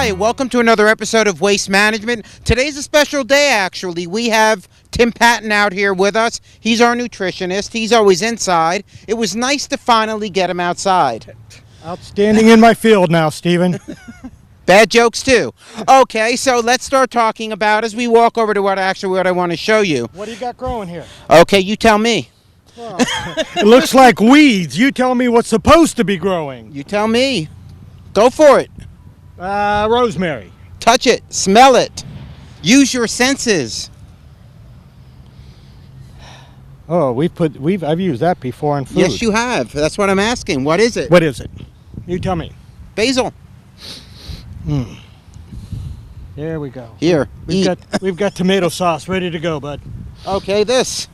Hi, welcome to another episode of Waste Management. Today's a special day, actually. We have Tim Patton out here with us. He's our nutritionist. He's always inside. It was nice to finally get him outside. Outstanding in my field now, Stephen. Bad jokes, too. Okay, so let's start talking about, as we walk over to what I want to show you. What do you got growing here? Okay, you tell me. Well, it looks like weeds. You tell me what's supposed to be growing. You tell me. Go for it. Rosemary. Touch it. Smell it. Use your senses. Oh, I've used that before in food. Yes, you have. That's what I'm asking. What is it? What is it? You tell me. Basil. There we go. Here. We've got tomato sauce ready to go, bud. Okay, this.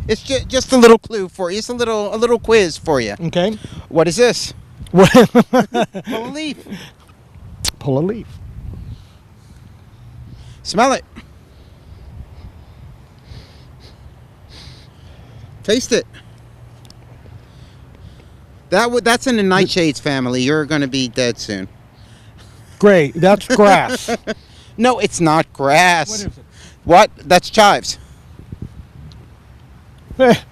It's just a little clue for you. It's a little quiz for you. Okay. What is this? Pull a leaf. Pull a leaf. Smell it. Taste it. That's in the nightshades family. You're going to be dead soon. Great. That's grass. No, it's not grass. What is it? What? That's chives.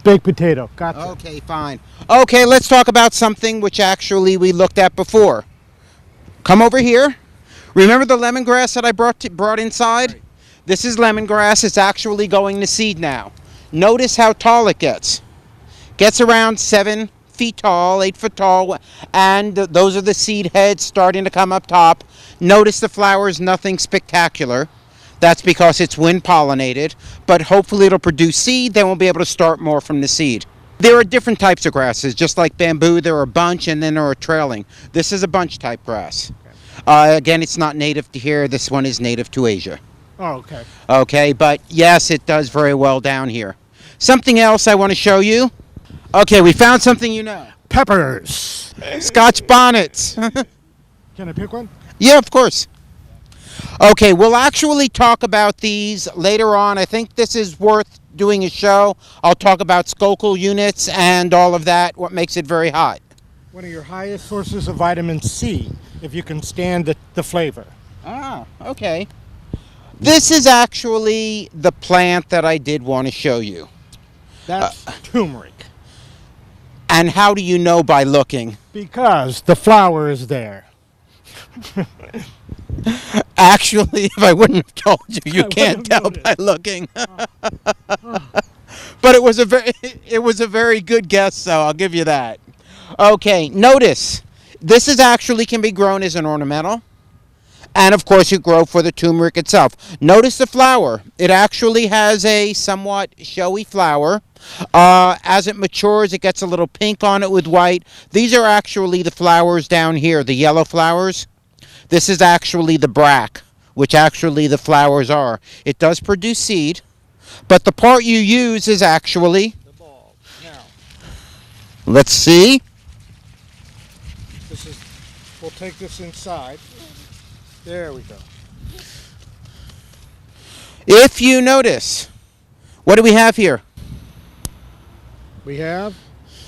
Baked potato. Gotcha. Okay, fine. Okay, let's talk about something which actually we looked at before. Come over here. Remember the lemongrass that I brought inside? Right. This is lemongrass. It's actually going to seed now. Notice how tall it gets. Gets around 7 feet tall, 8 foot tall, and those are the seed heads starting to come up top. Notice the flowers, nothing spectacular. That's because it's wind pollinated, but hopefully it'll produce seed. Then we'll be able to start more from the seed. There are different types of grasses. Just like bamboo, there are a bunch and then there are trailing. This is a bunch type grass. Again, it's not native to here. This one is native to Asia. Oh, okay. Okay, but yes, it does very well down here. Something else I want to show you. Okay, we found something you know. Peppers. Scotch bonnets. Can I pick one? Yeah, of course. Okay, we'll actually talk about these later on. I think this is worth doing a show. I'll talk about Scoville units and all of that, what makes it very hot. One of your highest sources of vitamin C, if you can stand the flavor. Ah, okay. This is actually the plant that I did want to show you. That's turmeric. And how do you know by looking? Because the flower is there. Actually, if I wouldn't have told you, you can't tell by looking. But it was a very good guess, so I'll give you that. Okay, notice this is actually can be grown as an ornamental, and of course you grow for the turmeric itself. Notice the flower; it actually has a somewhat showy flower. As it matures, it gets a little pink on it with white. These are actually the flowers down here, the yellow flowers. This is actually the bract, which actually the flowers are. It does produce seed, but the part you use is actually The bulb. Now, let's see. we'll take this inside. There we go. If you notice, what do we have here? We have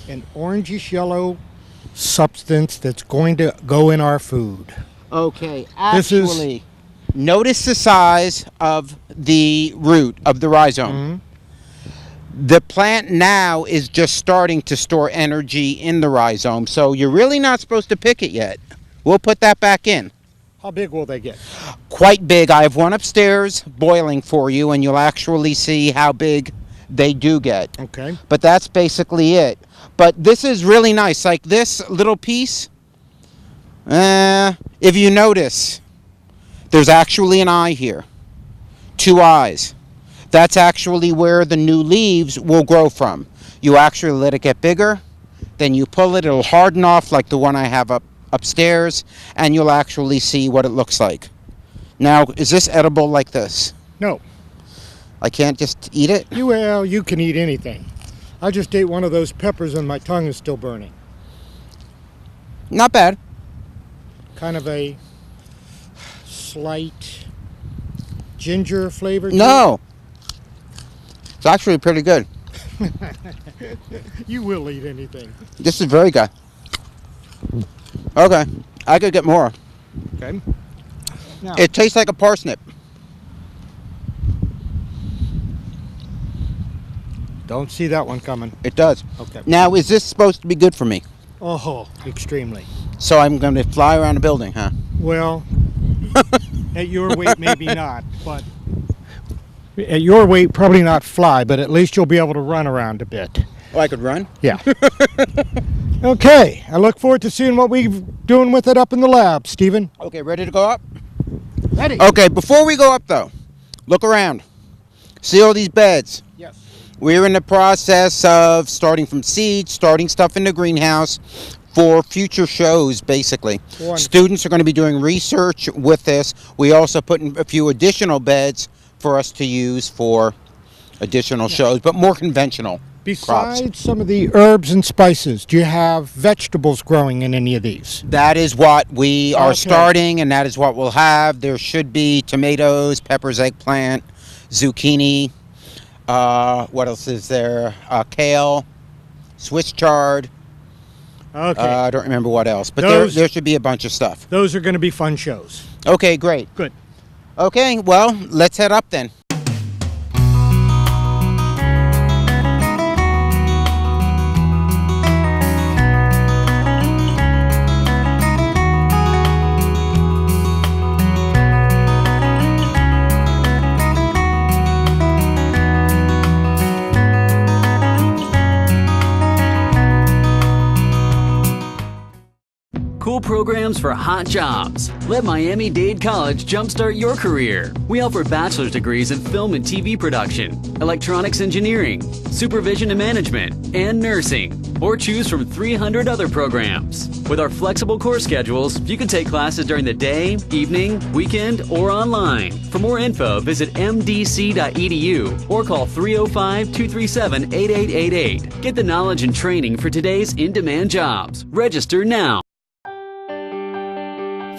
an orangish yellow substance that's going to go in our food. Okay, actually, notice the size of the root, of the rhizome. Mm-hmm. The plant now is just starting to store energy in the rhizome, so you're really not supposed to pick it yet. We'll put that back in. How big will they get? Quite big. I have one upstairs boiling for you, and you'll actually see how big they do get. Okay. But that's basically it. But this is really nice. Like this little piece, if you notice, there's actually an eye here. 2 eyes. That's actually where the new leaves will grow from. You actually let it get bigger, then you pull it, it'll harden off like the one I have upstairs, and you'll actually see what it looks like. Now, is this edible like this? No. I can't just eat it? Well, you can eat anything. I just ate one of those peppers and my tongue is still burning. Not bad. Kind of a slight ginger flavor to No. It's actually pretty good. You will eat anything. This is very good. Okay. I could get more. Okay. Now, It tastes like a parsnip. don't see that one coming. It does. Okay. Now, is this supposed to be good for me? Oh, extremely. So I'm going to fly around the building, huh? Well, at your weight, maybe not, but at your weight, probably not fly, but at least you'll be able to run around a bit. Oh, I could run? Yeah. Okay. I look forward to seeing what we're doing with it up in the lab, Stephen. Okay, ready to go up? Ready? Okay, before we go up, though, look around. See all these beds? Yes. We're in the process of starting from seeds, starting stuff in the greenhouse for future shows, basically. Wonderful. Students are going to be doing research with this. We also put in a few additional beds for us to use for additional shows, but more conventional crops. Besides some of the herbs and spices, do you have vegetables growing in any of these? That is what we are Okay. starting, and that is what we'll have. There should be tomatoes, peppers, eggplant, zucchini. What else is there? Kale, Swiss chard. Okay. I don't remember what else, but Those- there should be a bunch of stuff. Those are going to be fun shows. Okay, great. Good. Okay, well, let's head up then. Cool programs for hot jobs. Let Miami-Dade College jumpstart your career. We offer bachelor's degrees in film and TV production, electronics engineering, supervision and management, and nursing. Or choose from 300 other programs. With our flexible course schedules, you can take classes during the day, evening, weekend, or online. For more info, visit MDC.edu or call 305-237-8888. Get the knowledge and training for today's in-demand jobs. Register now.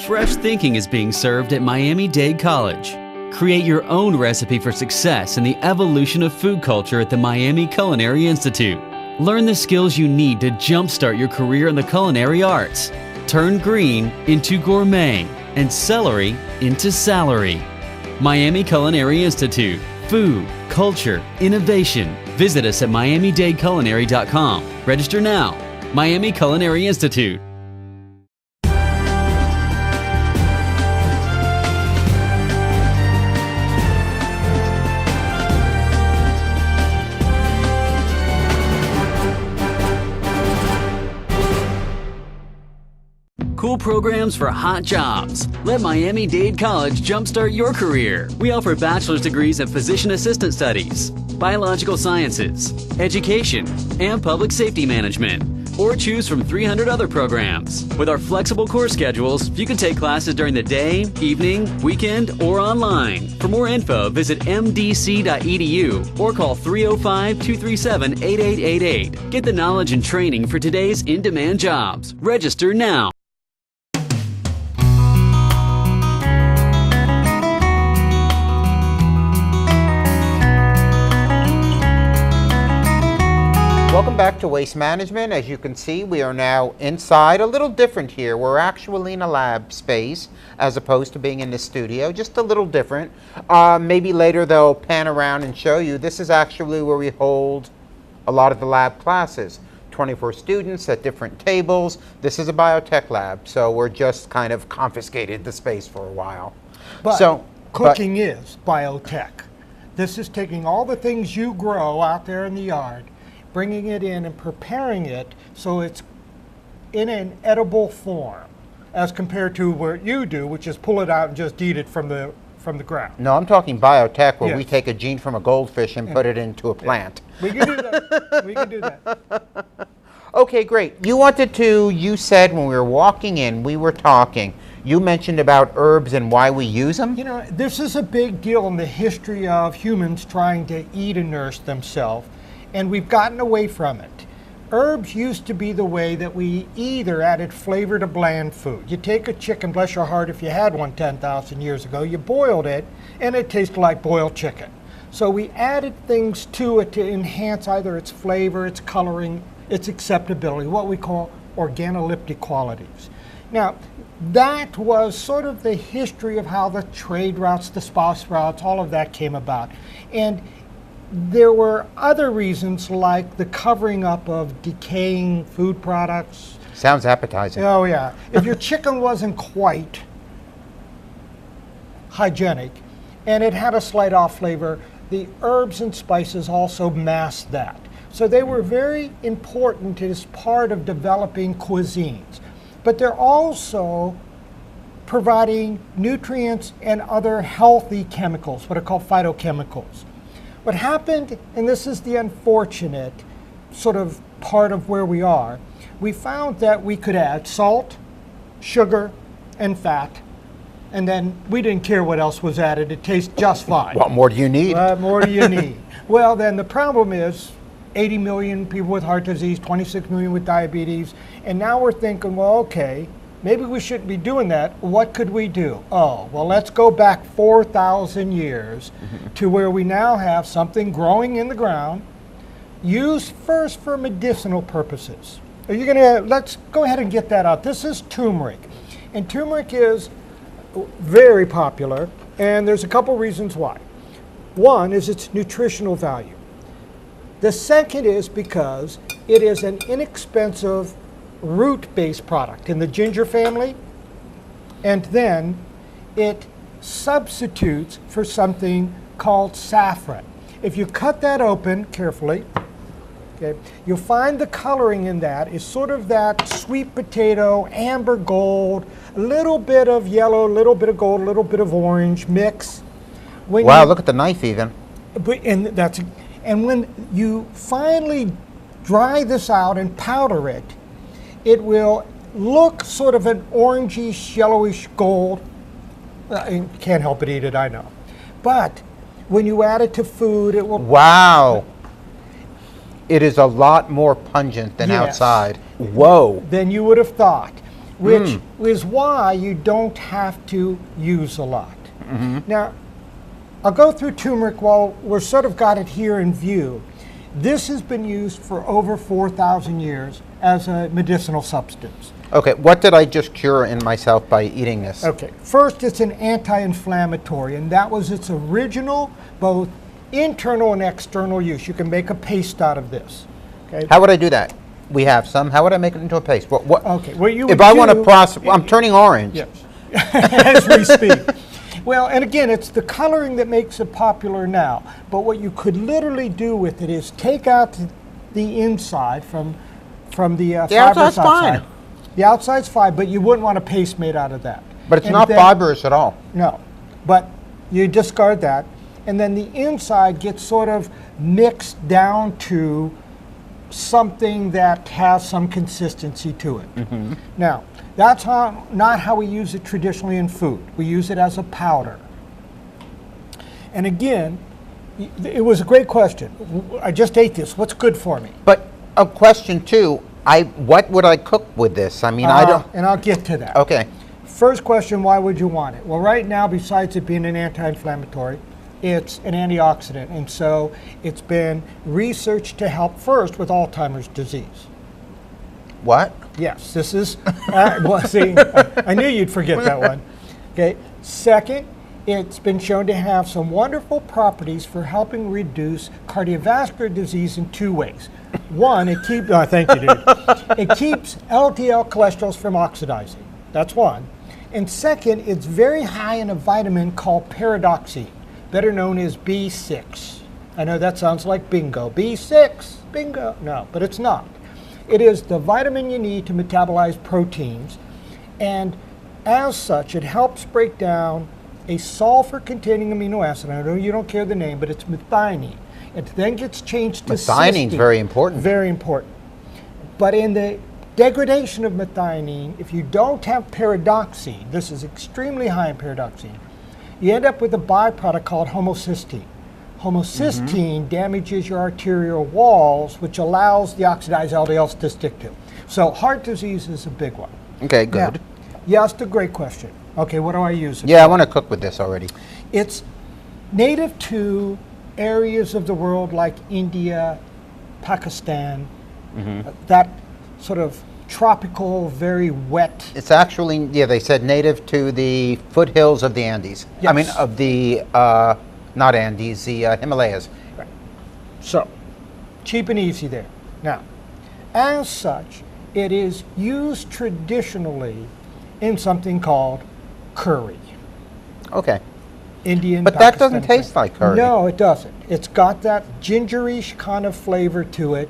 Fresh thinking is being served at Miami-Dade College. Create your own recipe for success in the evolution of food culture at the Miami Culinary Institute. Learn the skills you need to jumpstart your career in the culinary arts. Turn green into gourmet and celery into salary. Miami Culinary Institute. Food, culture, innovation. Visit us at miamidadeculinary.com. Register now. Miami Culinary Institute. Cool programs for hot jobs. Let Miami-Dade College jumpstart your career. We offer bachelor's degrees in physician assistant studies, biological sciences, education, and public safety management. Or choose from 300 other programs. With our flexible course schedules, you can take classes during the day, evening, weekend, or online. For more info, visit mdc.edu or call 305-237-8888. Get the knowledge and training for today's in-demand jobs. Register now. Welcome back to Waste Management. As you can see, we are now inside. A little different here. We're actually in a lab space as opposed to being in the studio. Just a little different. Maybe later they'll pan around and show you. This is actually where we hold a lot of the lab classes. 24 students at different tables. This is a biotech lab, so we're just kind of confiscated the space for a while. But cooking is biotech. This is taking all the things you grow out there in the yard, bringing it in and preparing it so it's in an edible form, as compared to what you do, which is pull it out and just eat it from the ground. No, I'm talking biotech, where we Yes. take a gene from a goldfish and put it into a plant. We can do that. We can do that. Okay, great. You said when we were walking in, we were talking, you mentioned about herbs and why we use them? You know, this is a big deal in the history of humans trying to eat and nourish themselves, and we've gotten away from it. Herbs used to be the way that we either added flavor to bland food. You take a chicken, bless your heart, if you had one 10,000 years ago, you boiled it, and it tasted like boiled chicken. So we added things to it to enhance either its flavor, its coloring, its acceptability, what we call organoleptic qualities. Now, that was sort of the history of how the trade routes, the spice routes, all of that came about. And there were other reasons like the covering up of decaying food products. Sounds appetizing. Oh yeah. If your chicken wasn't quite hygienic and it had a slight off flavor, the herbs and spices also masked that. So they were very important as part of developing cuisines. But they're also providing nutrients and other healthy chemicals, what are called phytochemicals. What happened, and this is the unfortunate sort of part of where we are, we found that we could add salt, sugar, and fat, and then we didn't care what else was added. It tastes just fine. What more do you need? What more do you need? Well, then the problem is 80 million people with heart disease, 26 million with diabetes, and now we're thinking, well, okay, maybe we shouldn't be doing that. What could we do? Oh, well, let's go back 4,000 years to where we now have something growing in the ground, used first for medicinal purposes. Are you gonna, let's go ahead and get that out. This is turmeric, and turmeric is very popular, and there's a couple reasons why. One is its nutritional value. The second is because it is an inexpensive root-based product in the ginger family, and then it substitutes for something called saffron. If you cut that open carefully, okay, you'll find the coloring in that is sort of that sweet potato, amber gold, a little bit of yellow, a little bit of gold, a little bit of orange mix. Wow, look at the knife even. And when you finally dry this out and powder it, it will look sort of an orangish, yellowish gold. You can't help but eat it, I know. But when you add it to food, it will... Wow. It is a lot more pungent than outside. Whoa. Than you would have thought, which is why you don't have to use a lot. Now, I'll go through turmeric while we're sort of got it here in view. This has been used for over 4,000 years as a medicinal substance. Okay, what did I just cure in myself by eating this? Okay, first it's an anti-inflammatory, and that was its original, both internal and external use. You can make a paste out of this. Okay. How would I do that? We have some. How would I make it into a paste? What Okay, what you if would I want to do- process? I'm turning orange. Yes, as we speak. Well, and again, it's the coloring that makes it popular now. But what you could literally do with it is take out the inside from the The fibrous outside's outside. fine. The outside's fine, but you wouldn't want a paste made out of that. But it's And not then- fibrous at all. No, but you discard that, and then the inside gets sort of mixed down to something that has some consistency to it. Now, that's not how we use it traditionally in food. We use it as a powder. And again, it was a great question. I just ate this. What's good for me? But a question too. What would I cook with this? I mean, I don't. And I'll get to that. Okay. First question, why would you want it? Well, right now, besides it being an anti-inflammatory, it's an antioxidant, and so it's been researched to help first with Alzheimer's disease. What? Yes, this is, well, see, I knew you'd forget that one. Okay. Second, it's been shown to have some wonderful properties for helping reduce cardiovascular disease in two ways. One, it keeps, thank you, dude. It keeps LDL cholesterols from oxidizing. That's one. And second, it's very high in a vitamin called pyridoxine, better known as B6. I know that sounds like bingo. B6, bingo. No, but it's not. It is the vitamin you need to metabolize proteins, and as such, it helps break down a sulfur-containing amino acid. I know you don't care the name, but it's methionine. It then gets changed to Methionine is cysteine. very important. Very important. But in the degradation of methionine, if you don't have pyridoxine, this is extremely high in pyridoxine, you end up with a byproduct called homocysteine. Homocysteine damages your arterial walls, which allows the oxidized LDLs to stick to. So heart disease is a big one. Okay, good. Now, you asked a great question. Okay, what do I use it Yeah, I for? want to cook with this already. It's native to areas of the world like India, Pakistan, that sort of tropical, very wet. It's actually, yeah, they said native to the foothills of the Andes. Yes. I mean, of the, not Andes, the Himalayas. Right. So, cheap and easy there. Now, as such, it is used traditionally in something called curry. Okay. Indian, But that doesn't Pakistani taste curry. like curry. No, it doesn't. It's got that gingerish kind of flavor to it.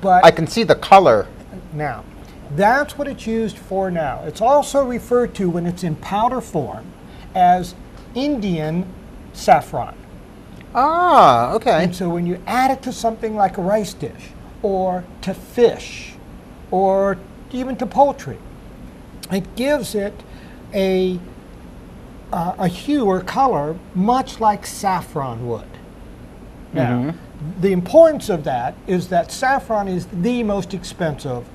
But I can see the color. now, that's what it's used for now. It's also referred to when it's in powder form as Indian saffron. Ah, okay. And so when you add it to something like a rice dish, or to fish, or even to poultry, it gives it a hue or color much like saffron would. Now, the importance of that is that saffron is the most expensive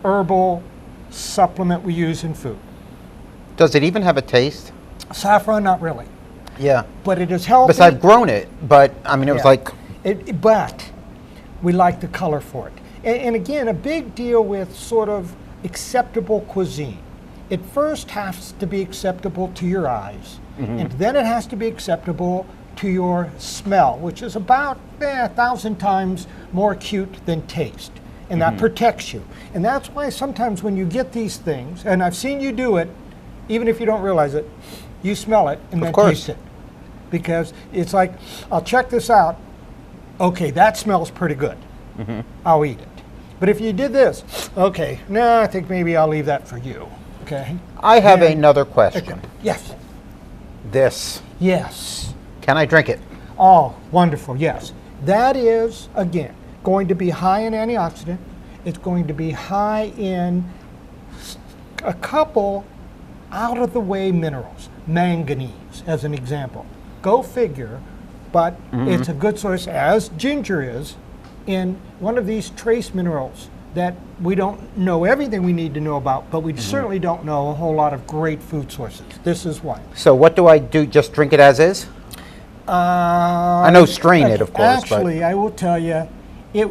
herbal supplement we use in food. Does it even have a taste? Saffron, not really, Yeah. but it is healthy. Because I've grown it, but I mean, it was Yeah. like, But we like the color for it. And again, a big deal with sort of acceptable cuisine. It first has to be acceptable to your eyes, and then it has to be acceptable to your smell, which is about 1,000 times more acute than taste. And that protects you. And that's why sometimes when you get these things, and I've seen you do it, even if you don't realize it, you smell it and then course. taste it. Because it's like, I'll check this out. Okay, that smells pretty good. I'll eat it. But if you did this, okay, no, I think maybe I'll leave that for you. Okay? I have And- another question. Okay. Yes. This, Yes. can I drink it? Oh, wonderful. Yes. That is, again, going to be high in antioxidant. It's going to be high in a couple out of the way minerals, manganese, as an example. Go figure, but it's a good source, as ginger is, in one of these trace minerals that we don't know everything we need to know about, but we certainly don't know a whole lot of great food sources. This is one. So what do I do? Just drink it as is? I know strain it, of course. Actually, I will tell you,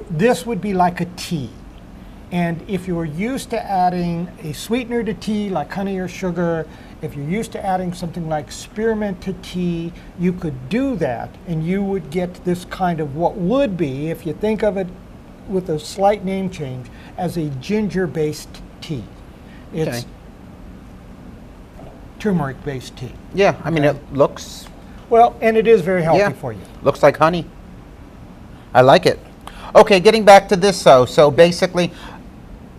this would be like a tea. And if you were used to adding a sweetener to tea, like honey or sugar, if you're used to adding something like spearmint to tea, you could do that, and you would get this kind of what would be, if you think of it with a slight name change, as a ginger-based tea. It's Okay. turmeric-based tea. but yeah, I mean, Okay. it looks, Well, and it is very healthy yeah, for you. looks like honey. I like it. Okay, getting back to this though. So basically,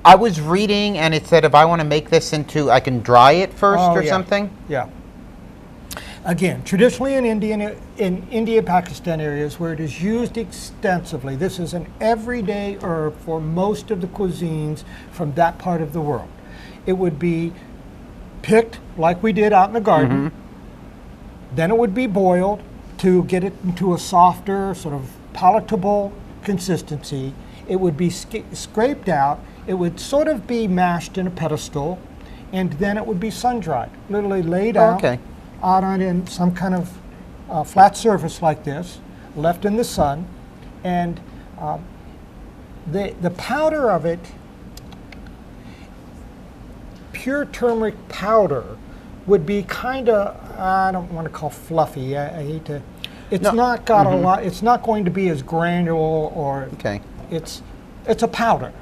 I was reading and it said if I want to make this into, I can dry it first Oh, or yeah. something. Yeah. Again, traditionally in India, Pakistan areas where it is used extensively, this is an everyday herb for most of the cuisines from that part of the world. It would be picked like we did out in the garden. Then it would be boiled to get it into a softer, sort of palatable consistency. It would be scraped out. It would sort of be mashed in a pedestal, and then it would be sun-dried, literally laid out, Okay. out on in some kind of flat surface like this, left in the sun, and the powder of it, pure turmeric powder, would be kind of, I don't want to call fluffy. I hate to. It's No. not got a lot. It's not going to be as granular, or Okay. it's a powder,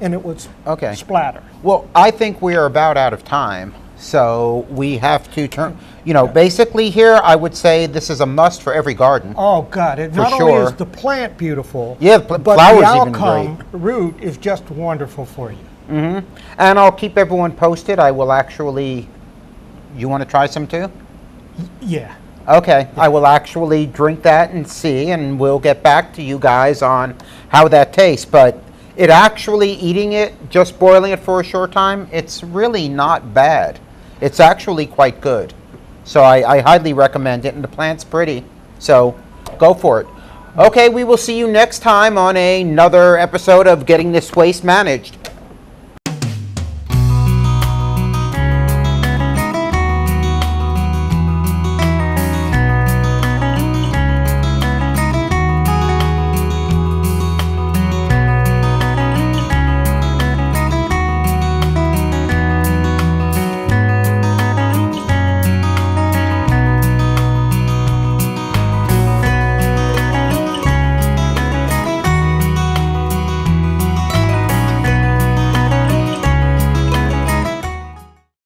and it would Okay. splatter. Well, I think we are about out of time. So we have to turn, you know, basically here I would say this is a must for every garden. Oh God! It For not only sure. is the plant beautiful, Yeah, but flowers the even outcome root is just wonderful for you. And I'll keep everyone posted. I will actually, you want to try some too? Yeah. Okay, I will actually drink that and see, and we'll get back to you guys on how that tastes. But it actually, eating it, just boiling it for a short time, it's really not bad. It's actually quite good. So I highly recommend it, and the plant's pretty. So go for it. Okay, we will see you next time on another episode of Getting This Waste Managed.